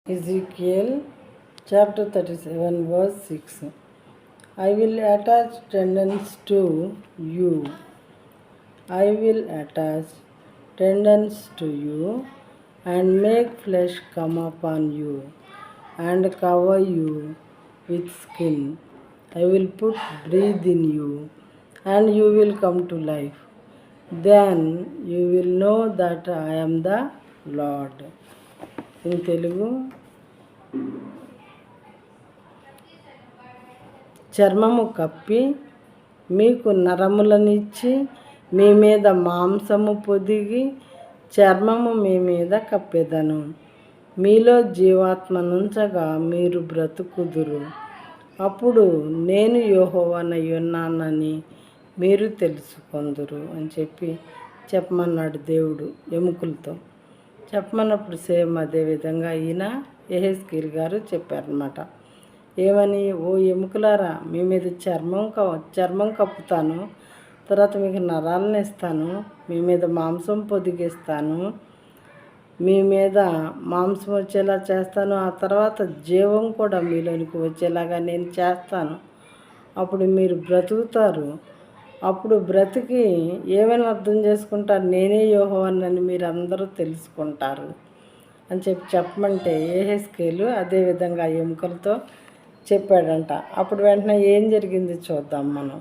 Ezekiel chapter 37 verse 6. I will attach tendons to you. I will attach tendons to you and make flesh come upon you and cover you with skin. I will put breath in you and you will come to life. Then you will know that I am the Lord. In Telugu, చర్మము కప్పి మీకు నరములనిచ్చి మీ మీద మాంసము పొదిగి చర్మము మీ మీద కప్పెదను. మీలో జీవాత్మనుంచగా మీరు బ్రతుకుదురు. అప్పుడు నేను యెహోవానయ్యున్నానని మీరు తెలుసుకొందురు అని చెప్పమన్నాడు దేవుడు ఎముకలతో. చెప్పమన్నప్పుడు సేమ్ అదేవిధంగా ఈయన యెహెజ్కేలు గారు చెప్పారనమాట. ఏమని, ఓ ఎముకలారా, మీ మీద చర్మం కప్పుతాను, తర్వాత మీకు నరాలను ఇస్తాను, మీ మీద మాంసం పొదిగిస్తాను, మీ మీద మాంసం వచ్చేలా చేస్తాను, ఆ తర్వాత జీవం కూడా మీలోనికి వచ్చేలాగా నేను చేస్తాను. అప్పుడు మీరు బ్రతుకుతారు. అప్పుడు బ్రతికి ఏమైనా అర్థం చేసుకుంటారు, నేనే యెహోవానని మీరు అందరూ తెలుసుకుంటారు అని చెప్పమంటే యెహెజ్కేలు అదేవిధంగా ఎముకలతో చెప్పాడంట. అప్పుడు వెంటనే ఏం జరిగింది చూద్దాం మనం.